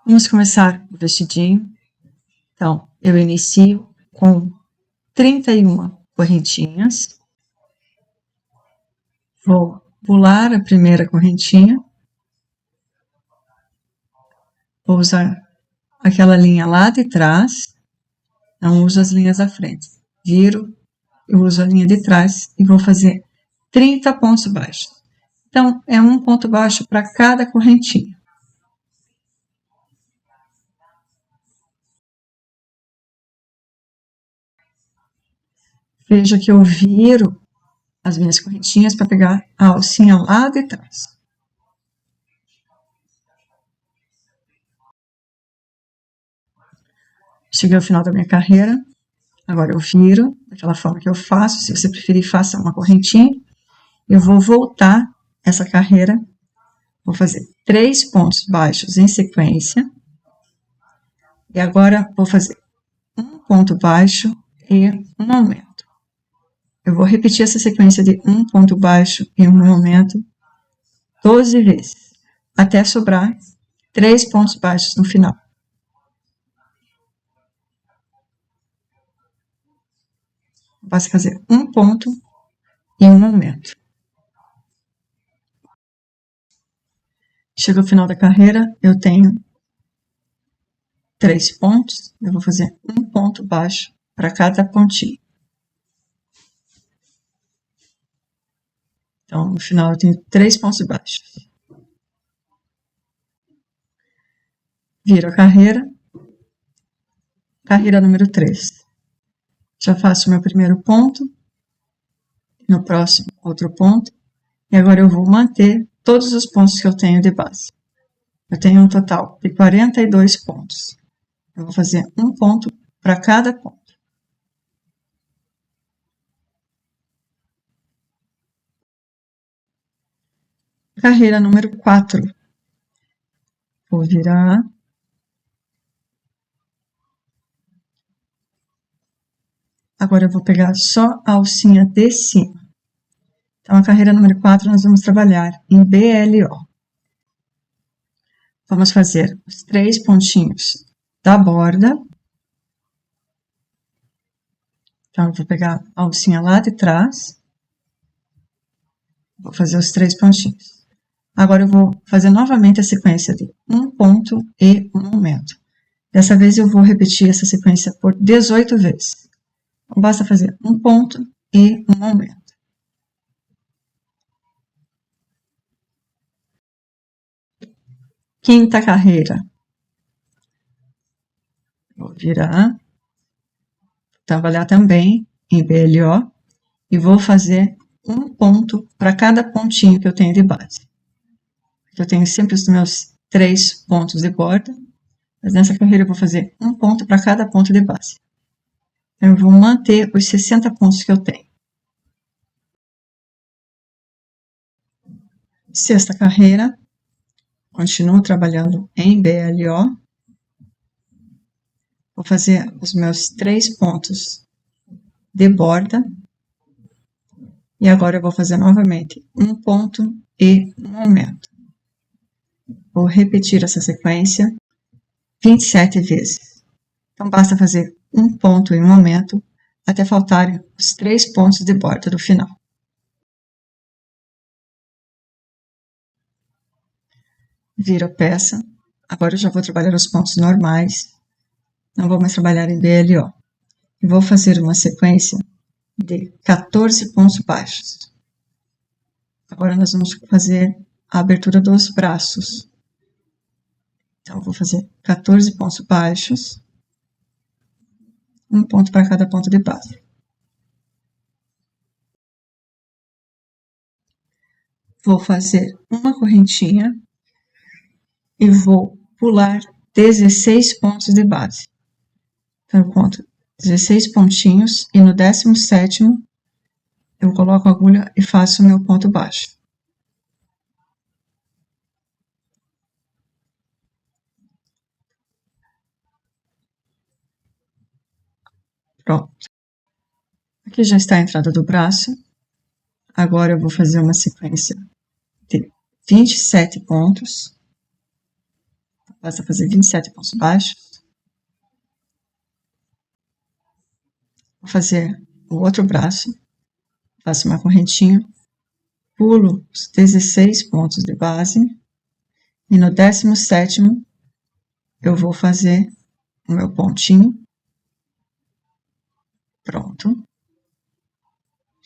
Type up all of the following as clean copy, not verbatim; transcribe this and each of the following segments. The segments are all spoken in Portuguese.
Vamos começar o vestidinho. Então, eu inicio com 31 correntinhas. Vou pular a primeira correntinha. Vou usar aquela linha lá de trás. Não uso as linhas da frente. Viro, eu uso a linha de trás e vou fazer 30 pontos baixos. Então, é um ponto baixo para cada correntinha. Veja que eu viro as minhas correntinhas para pegar a alcinha lá de trás. Cheguei ao final da minha carreira. Agora eu viro, daquela forma que eu faço. Se você preferir, faça uma correntinha. Eu vou voltar essa carreira. Vou fazer 3 pontos baixos em sequência. E agora vou fazer um ponto baixo e um aumento. Eu vou repetir essa sequência de um ponto baixo e um aumento 12 vezes, até sobrar 3 pontos baixos no final. Basta fazer um ponto e um aumento. Chega ao final da carreira, eu tenho 3 pontos, eu vou fazer um ponto baixo para cada pontinho. Então, no final, eu tenho 3 pontos baixos. Viro a carreira número 3. Já faço o meu primeiro ponto, no próximo, outro ponto, e agora eu vou manter todos os pontos que eu tenho de base. Eu tenho um total de 42 pontos. Eu vou fazer um ponto para cada ponto. Carreira número 4. Vou virar. Agora eu vou pegar só a alcinha de cima. Então, a carreira número 4 nós vamos trabalhar em BLO. Vamos fazer os 3 pontinhos da borda. Então, eu vou pegar a alcinha lá de trás. Vou fazer os 3 pontinhos. Agora eu vou fazer novamente a sequência de um ponto e um aumento. Dessa vez eu vou repetir essa sequência por 18 vezes. Então, basta fazer um ponto e um aumento. Quinta carreira. Vou virar, trabalhar também em BLO e vou fazer um ponto para cada pontinho que eu tenho de base. Eu tenho sempre os meus 3 pontos de borda, mas nessa carreira eu vou fazer um ponto para cada ponto de base. Então, eu vou manter os 60 pontos que eu tenho. Sexta carreira, continuo trabalhando em BLO. Vou fazer os meus 3 pontos de borda. E agora eu vou fazer novamente um ponto e um aumento. Vou repetir essa sequência 27 vezes. Então, basta fazer um ponto e um aumento até faltarem os 3 pontos de borda do final. Viro a peça. Agora eu já vou trabalhar os pontos normais. Não vou mais trabalhar em BLO. E vou fazer uma sequência de 14 pontos baixos. Agora nós vamos fazer a abertura dos braços. Então, eu vou fazer 14 pontos baixos, um ponto para cada ponto de base. Vou fazer uma correntinha e vou pular 16 pontos de base. Então, eu conto 16 pontinhos e no 17º eu coloco a agulha e faço o meu ponto baixo. Pronto. Aqui já está a entrada do braço. Agora eu vou fazer uma sequência de 27 pontos. basta fazer 27 pontos baixos. Vou fazer o outro braço, faço uma correntinha, pulo os 16 pontos de base, e no 17º eu vou fazer o meu pontinho. Pronto.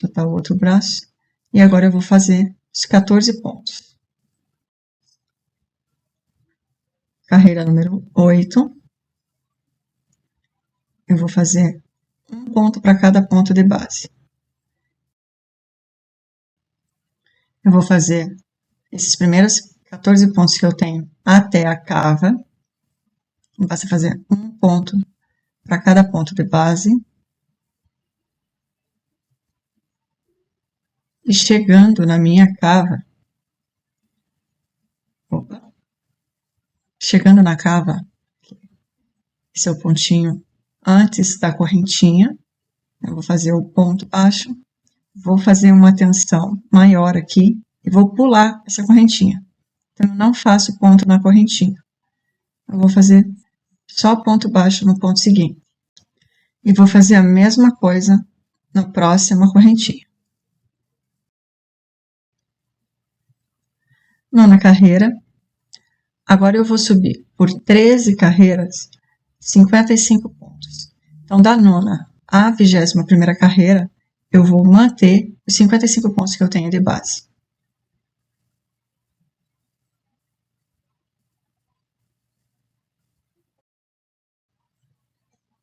Já tá o outro braço. E agora eu vou fazer os 14 pontos. Carreira número 8. Eu vou fazer um ponto para cada ponto de base. Eu vou fazer esses primeiros 14 pontos que eu tenho até a cava. Basta fazer um ponto para cada ponto de base. E chegando na minha cava, chegando na cava, esse é o pontinho antes da correntinha, eu vou fazer o ponto baixo, vou fazer uma tensão maior aqui e vou pular essa correntinha. Então, eu não faço ponto na correntinha. Eu vou fazer só ponto baixo no ponto seguinte. E vou fazer a mesma coisa na próxima correntinha. Nona carreira. Agora eu vou subir por 13 carreiras, 55 pontos. Então, da nona à 21ª carreira, eu vou manter os 55 pontos que eu tenho de base.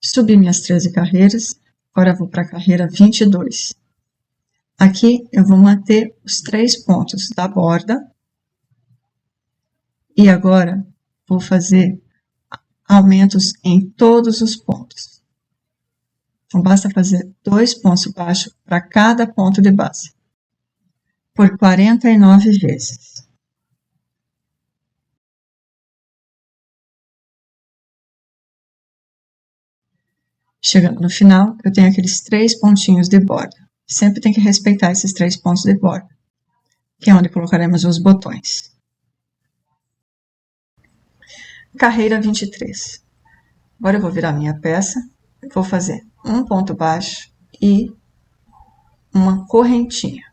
Subi minhas 13 carreiras, agora eu vou para a carreira 22. Aqui eu vou manter os 3 pontos da borda. E agora vou fazer aumentos em todos os pontos. Então, basta fazer 2 pontos baixos para cada ponto de base, por 49 vezes. Chegando no final, eu tenho aqueles 3 pontinhos de borda. Sempre tem que respeitar esses 3 pontos de borda, que é onde colocaremos os botões. Carreira 23. Agora eu vou virar minha peça, vou fazer um ponto baixo e uma correntinha.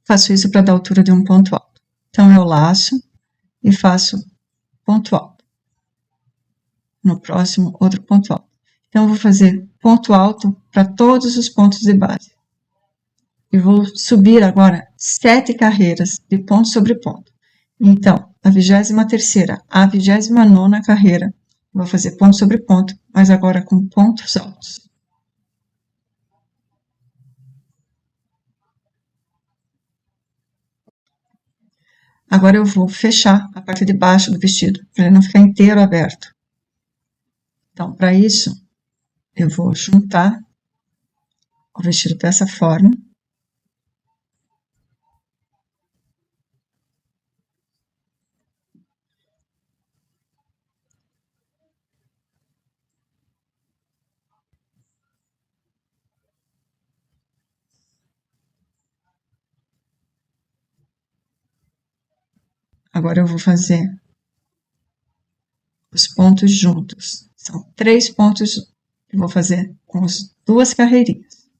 Faço isso para dar altura de um ponto alto. Então, eu laço e faço ponto alto. No próximo, outro ponto alto. Então, eu vou fazer ponto alto para todos os pontos de base. E vou subir agora 7 carreiras de ponto sobre ponto. Então, a 23ª à 29ª carreira, vou fazer ponto sobre ponto, mas agora com pontos altos. Agora eu vou fechar a parte de baixo do vestido, para ele não ficar inteiro aberto. Então, para isso, eu vou juntar o vestido dessa forma. Agora eu vou fazer os pontos juntos. São 3 pontos que eu vou fazer com as 2 carreirinhas.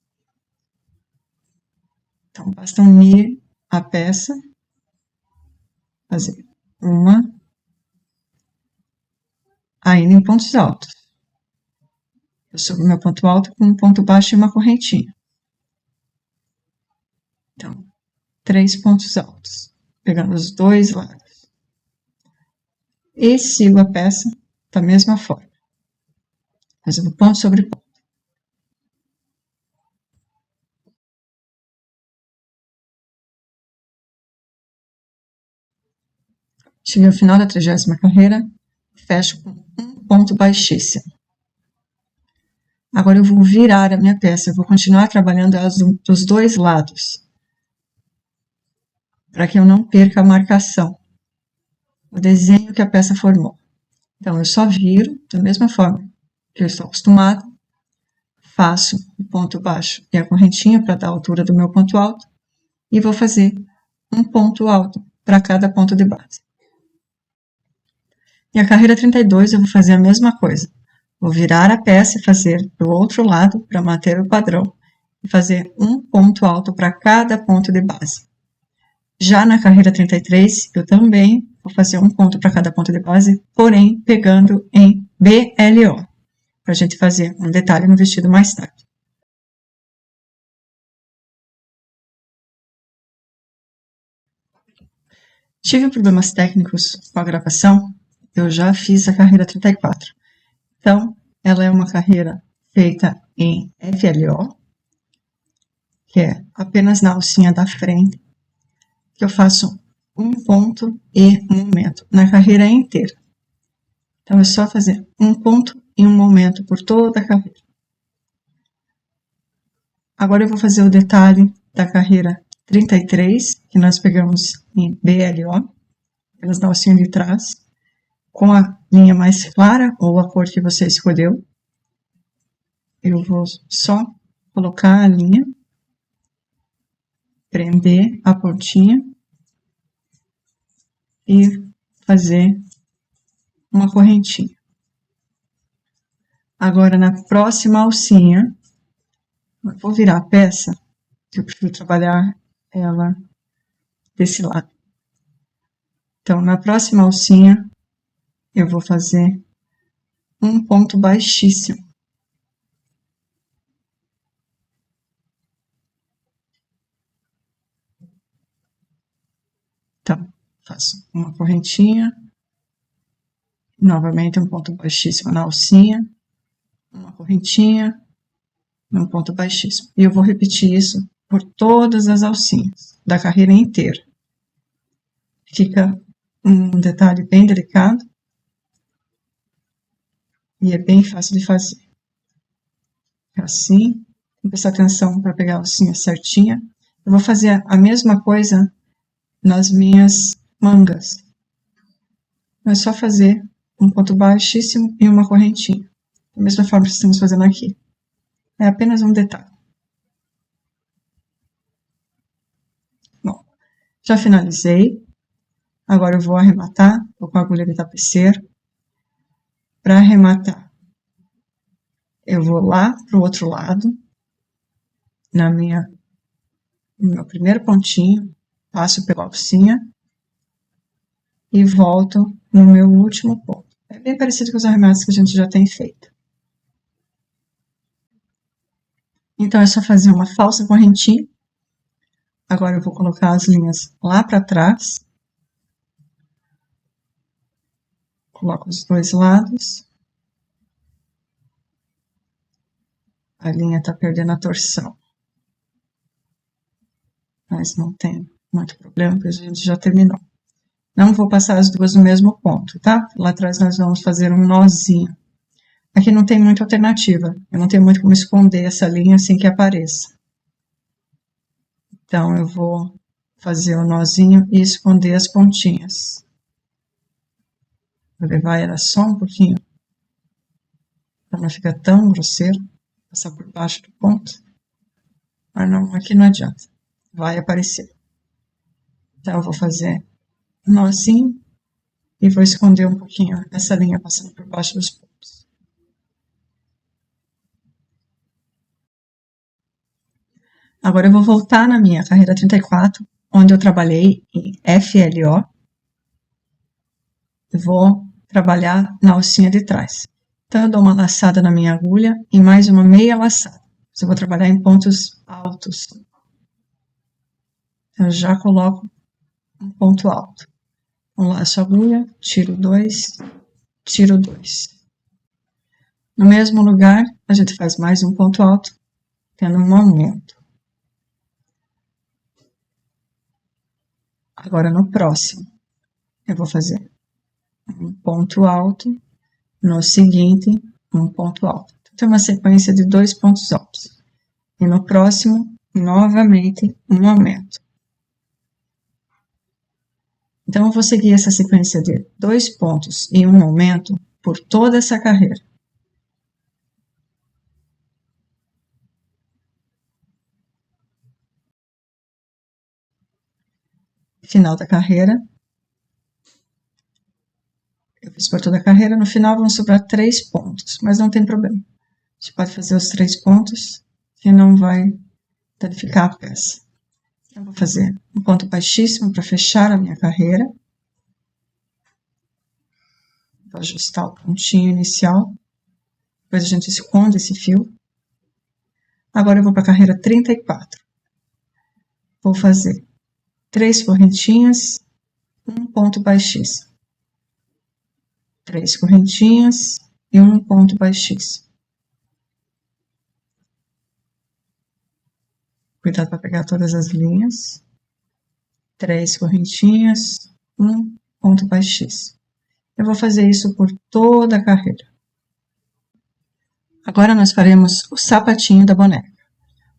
Então, basta unir a peça, fazer uma, ainda em pontos altos. Eu subo meu ponto alto com um ponto baixo e uma correntinha. Então, 3 pontos altos, pegando os 2 lados. E sigo a peça da mesma forma, fazendo ponto sobre ponto. Cheguei ao final da 30ª carreira, fecho com um ponto baixíssimo. Agora eu vou virar a minha peça, eu vou continuar trabalhando elas dos 2 lados, para que eu não perca a marcação, o desenho que a peça formou. Então, eu só viro da mesma forma que eu estou acostumado, faço o ponto baixo e a correntinha para dar a altura do meu ponto alto, e vou fazer um ponto alto para cada ponto de base. E a carreira 32 eu vou fazer a mesma coisa. Vou virar a peça e fazer do outro lado para manter o padrão. E fazer um ponto alto para cada ponto de base. Já na carreira 33, eu também vou fazer um ponto para cada ponto de base, porém pegando em BLO, para a gente fazer um detalhe no vestido mais tarde. Tive problemas técnicos com a gravação, eu já fiz a carreira 34. Então, ela é uma carreira feita em FLO, que é apenas na alcinha da frente, que eu faço um ponto e um aumento na carreira inteira. Então, é só fazer um ponto e um aumento por toda a carreira. Agora eu vou fazer o detalhe da carreira 33, que nós pegamos em BLO, apenas na alcinha de trás, com a linha mais clara, ou a cor que você escolheu. Eu vou só colocar a linha, prender a pontinha e fazer uma correntinha. Agora, na próxima alcinha, eu vou virar a peça, que eu prefiro trabalhar ela desse lado. Então, na próxima alcinha, eu vou fazer um ponto baixíssimo. Então, faço uma correntinha, novamente um ponto baixíssimo na alcinha, uma correntinha, um ponto baixíssimo. E eu vou repetir isso por todas as alcinhas da carreira inteira. Fica um detalhe bem delicado e é bem fácil de fazer. Assim, tem que prestar atenção para pegar a alcinha certinha. Eu vou fazer a mesma coisa nas minhas mangas. É só fazer um ponto baixíssimo e uma correntinha. Da mesma forma que estamos fazendo aqui. É apenas um detalhe. Bom, já finalizei. Agora eu vou arrematar. Vou com a agulha de tapeceiro. Para arrematar, eu vou lá para o outro lado, no meu primeiro pontinho, passo pela alcinha e volto no meu último ponto. É bem parecido com os arremates que a gente já tem feito. Então, é só fazer uma falsa correntinha. Agora eu vou colocar as linhas lá para trás. Coloco os dois lados. A linha está perdendo a torção. Mas não tem muito problema, porque a gente já terminou. Não vou passar as duas no mesmo ponto, tá? Lá atrás nós vamos fazer um nozinho. Aqui não tem muita alternativa. Eu não tenho muito como esconder essa linha sem que apareça. Então, eu vou fazer o nozinho e esconder as pontinhas. Vou levar ela só um pouquinho, para não ficar tão grosseiro. Passar por baixo do ponto. Mas não, aqui não adianta. Vai aparecer. Então, eu vou fazer um nozinho e vou esconder um pouquinho essa linha passando por baixo dos pontos. Agora eu vou voltar na minha carreira 34, onde eu trabalhei em FLO. Eu vou trabalhar na alcinha de trás. Então, eu dou uma laçada na minha agulha e mais uma meia laçada. Eu vou trabalhar em pontos altos. Eu já coloco um ponto alto. Laço a agulha, tiro dois, tiro dois. No mesmo lugar, a gente faz mais um ponto alto, tendo um aumento. Agora, no próximo, eu vou fazer um ponto alto, no seguinte, um ponto alto. Então, tem uma sequência de 2 pontos altos. E no próximo, novamente, um aumento. Então, eu vou seguir essa sequência de 2 pontos e um aumento por toda essa carreira. Final da carreira, eu fiz por toda a carreira, no final vão sobrar 3 pontos, mas não tem problema. A gente pode fazer os 3 pontos que não vai danificar a peça. Eu vou fazer um ponto baixíssimo para fechar a minha carreira. Vou ajustar o pontinho inicial. Depois a gente esconde esse fio. Agora eu vou para a carreira 34. Vou fazer 3 correntinhas, um ponto baixíssimo. 3 correntinhas e um ponto baixíssimo. Cuidado para pegar todas as linhas. 3 correntinhas, um ponto baixíssimo. Eu vou fazer isso por toda a carreira. Agora nós faremos o sapatinho da boneca.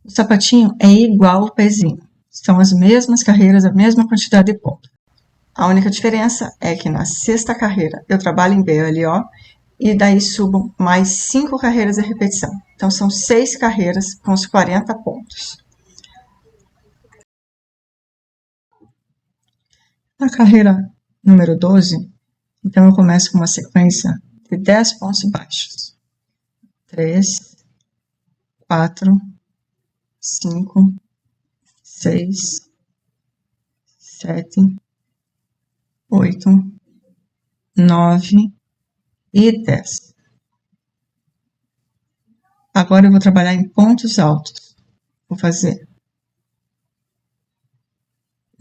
O sapatinho é igual ao pezinho. São as mesmas carreiras, a mesma quantidade de pontos. A única diferença é que na sexta carreira eu trabalho em BLO e daí subo mais 5 carreiras de repetição. Então são 6 carreiras com os 40 pontos. Na carreira número 12, então eu começo com uma sequência de 10 pontos baixos. 3, 4, 5, 6, 7, 8, 9 e 10. Agora eu vou trabalhar em pontos altos. Vou fazer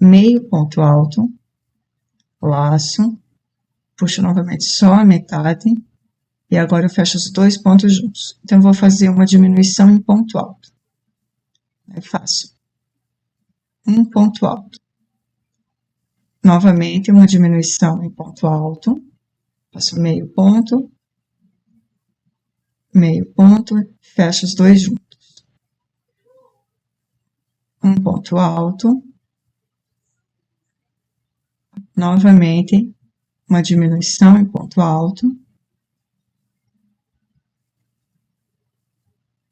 meio ponto alto, laço, puxo novamente só a metade e agora eu fecho os 2 pontos juntos. Então eu vou fazer uma diminuição em ponto alto. Aí faço um ponto alto. Novamente uma diminuição em ponto alto. Faço meio ponto, fecho os 2 juntos. Um ponto alto. Novamente, uma diminuição em ponto alto.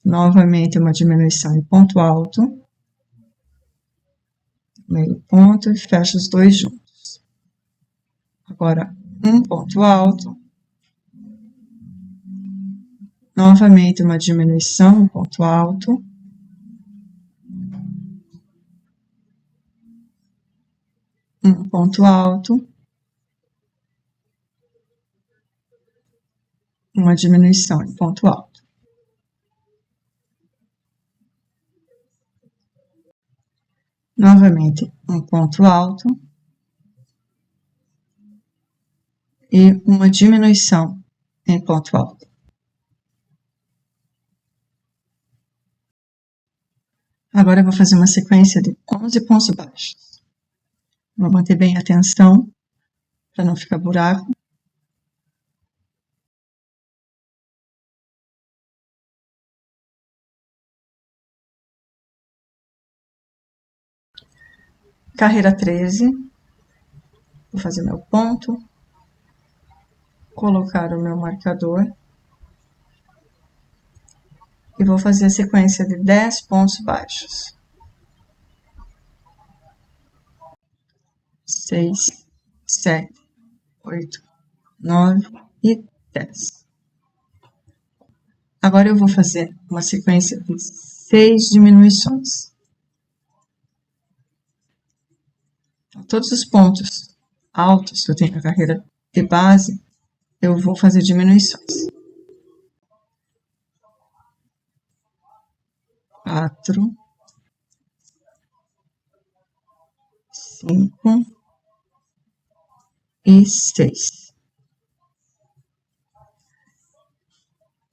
Novamente, uma diminuição em ponto alto. Meio ponto e fecho os 2 juntos. Agora, um ponto alto. Novamente, uma diminuição em ponto alto. Um ponto alto. Uma diminuição em ponto alto. Novamente, um ponto alto e uma diminuição em ponto alto. Agora eu vou fazer uma sequência de 11 pontos baixos. Vou manter bem a atenção para não ficar buraco. Carreira 13, vou fazer meu ponto, colocar o meu marcador e vou fazer a sequência de 10 pontos baixos. 6, 7, 8, 9 e 10. Agora eu vou fazer uma sequência de 6 diminuições. Então, todos os pontos altos que eu tenho na carreira de base, eu vou fazer diminuições. 4, 5 e 6.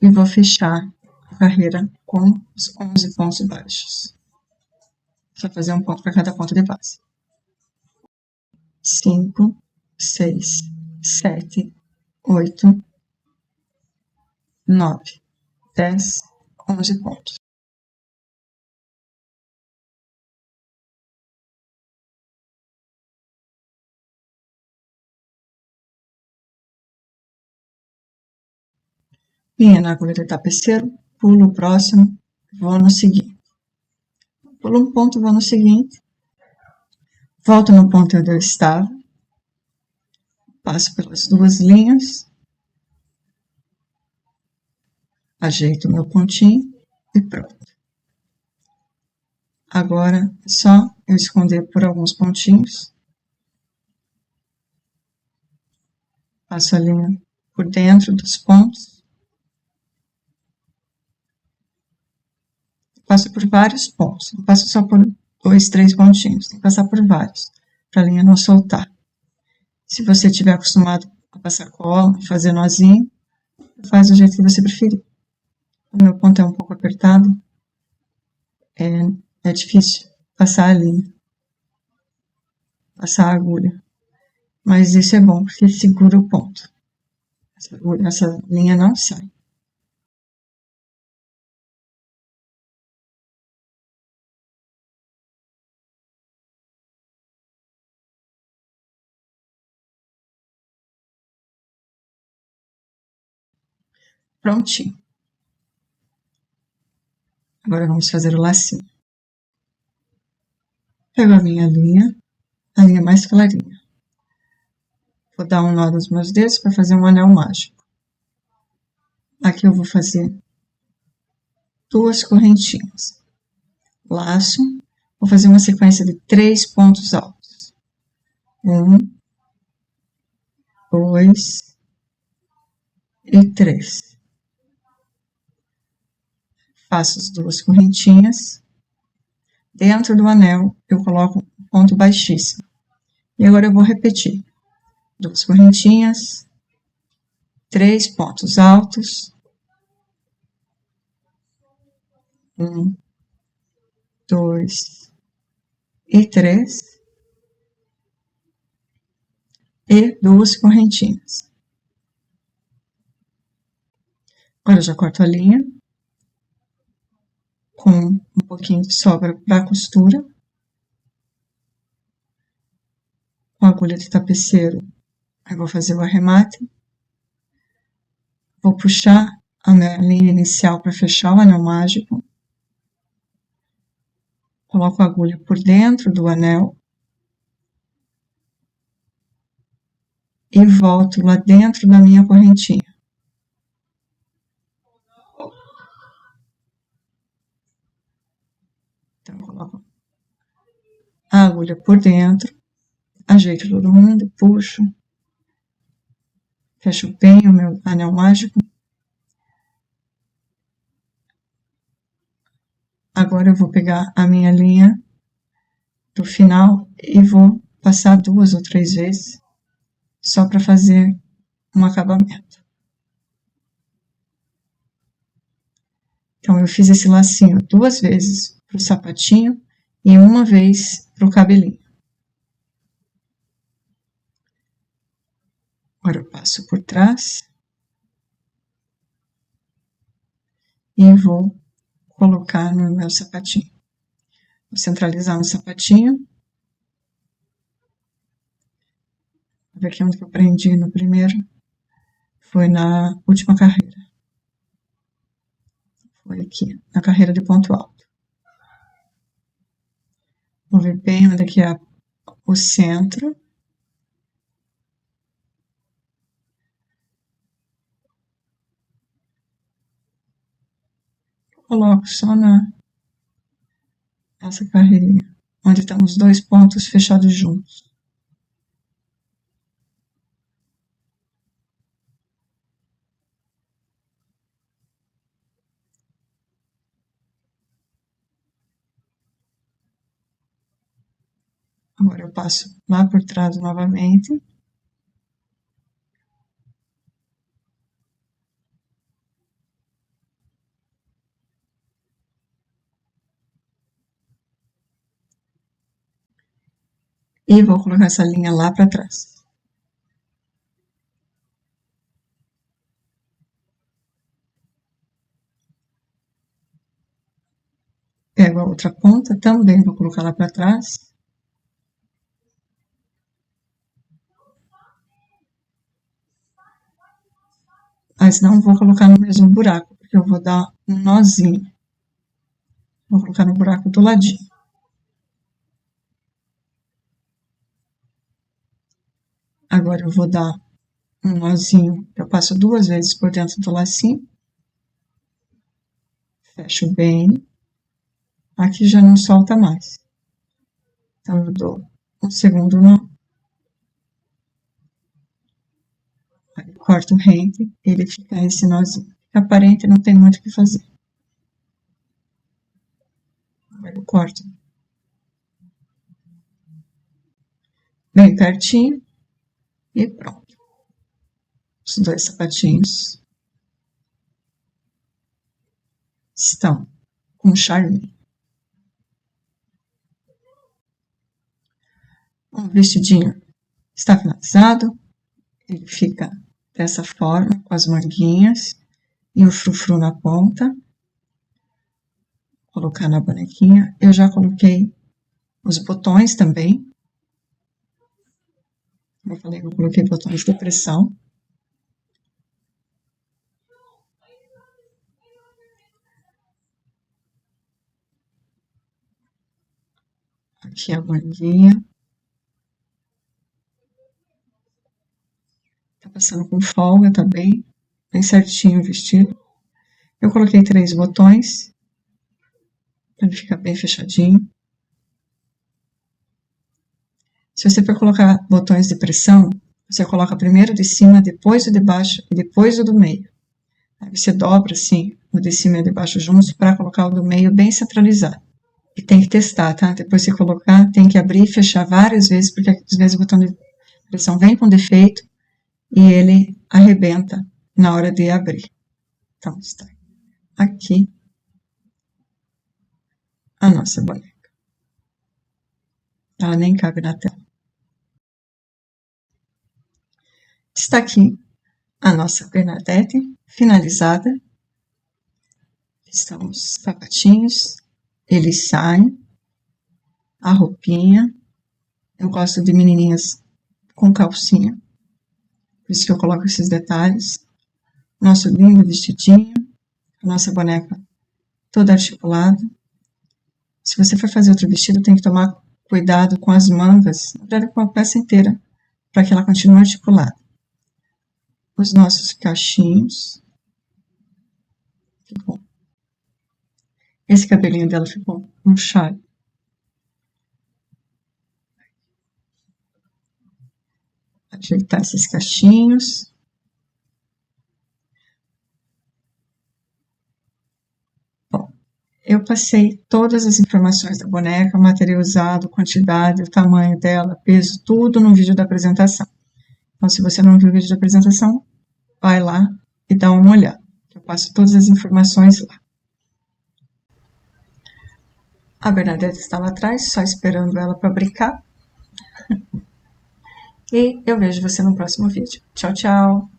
E vou fechar a carreira com os 11 pontos baixos. Vou fazer um ponto para cada ponto de base. 5, 6, 7, 8, 9, 10, 11 pontos. Vinha na agulha do tapeceiro, pulo o próximo, vou no seguinte. Pulo um ponto, vou no seguinte. Volto no ponto onde eu estava. passo pelas duas linhas, ajeito o meu pontinho e pronto. Agora é só eu esconder por alguns pontinhos, passo a linha por dentro dos pontos, passo por vários pontos, não passo só por 2, 3 pontinhos, tem que passar por vários, para a linha não soltar. Se você estiver acostumado a passar cola, fazer nozinho, faz do jeito que você preferir. O meu ponto é um pouco apertado, é difícil passar a linha, passar a agulha. Mas isso é bom, porque segura o ponto. Essa linha não sai. Prontinho. Agora vamos fazer o lacinho. Pego a minha linha, a linha mais clarinha. Vou dar um nó nos meus dedos para fazer um anel mágico. Aqui eu vou fazer 2 correntinhas. Laço. Vou fazer uma sequência de 3 pontos altos. 1, 2 e 3. Faço as 2 correntinhas. Dentro do anel, eu coloco um ponto baixíssimo. E agora eu vou repetir. 2 correntinhas, 3 pontos altos. 1, 2 e 3. E 2 correntinhas. Agora eu já corto a linha. Com um pouquinho de sobra para costura. Com a agulha de tapeceiro, eu vou fazer o arremate. Vou puxar a minha linha inicial para fechar o anel mágico. Coloco a agulha por dentro do anel. E volto lá dentro da minha correntinha. Então, eu coloco a agulha por dentro, ajeito todo mundo, puxo, fecho bem o meu anel mágico. Agora eu vou pegar a minha linha do final e vou passar 2 ou 3 vezes, só para fazer um acabamento. Então, eu fiz esse lacinho 2 vezes para o sapatinho e 1 vez para o cabelinho. Agora eu passo por trás e vou colocar no meu sapatinho. Vou centralizar no sapatinho. Vou ver aqui onde eu prendi no primeiro. Foi na última carreira. Foi aqui, na carreira de ponto alto. Vou ver bem onde é que é o centro. Coloco só nessa carreirinha, onde estão os 2 pontos fechados juntos. Agora eu passo lá por trás novamente. E vou colocar essa linha lá para trás. Pego a outra ponta, também vou colocar lá para trás. Mas não vou colocar no mesmo buraco, porque eu vou dar um nozinho. Vou colocar no buraco do ladinho. Agora eu vou dar um nozinho, eu passo 2 vezes por dentro do lacinho, fecho bem, aqui já não solta mais. Então, eu dou um segundo nó, aí corto o rente, ele fica esse nozinho. Fica aparente, não tem muito o que fazer. Agora eu corto bem pertinho e pronto. Os 2 sapatinhos estão com charme. O vestidinho está finalizado, ele fica dessa forma, com as manguinhas e o frufru na ponta. Vou colocar na bonequinha. Eu já coloquei os botões também. Como eu falei, eu coloquei botões de pressão. Aqui a manguinha. Tá passando com folga, tá bem certinho o vestido. Eu coloquei 3 botões, para ele ficar bem fechadinho. Se você for colocar botões de pressão, você coloca primeiro o de cima, depois o de baixo e depois o do meio. Aí você dobra assim, o de cima e o de baixo juntos, para colocar o do meio bem centralizado. E tem que testar, tá? Depois de você colocar, tem que abrir e fechar várias vezes, porque às vezes o botão de pressão vem com defeito e ele arrebenta na hora de abrir. Então, está aqui a nossa boneca. Ela nem cabe na tela. Está aqui a nossa Bernadette finalizada. Estão os sapatinhos, eles saem, a roupinha. Eu gosto de menininhas com calcinha, por isso que eu coloco esses detalhes. Nosso lindo vestidinho, a nossa boneca toda articulada. Se você for fazer outro vestido, tem que tomar cuidado com as mangas, na verdade com a peça inteira, para que ela continue articulada. Os nossos cachinhos. Ficou. Esse cabelinho dela ficou um charme. Ajeitar esses cachinhos. Bom, eu passei todas as informações da boneca, o material usado, quantidade, o tamanho dela, peso, tudo no vídeo da apresentação. Então, se você não viu o vídeo da apresentação, vai lá e dá uma olhada. Eu passo todas as informações lá. A Bernadette está lá atrás, só esperando ela para brincar. E eu vejo você no próximo vídeo. Tchau, tchau!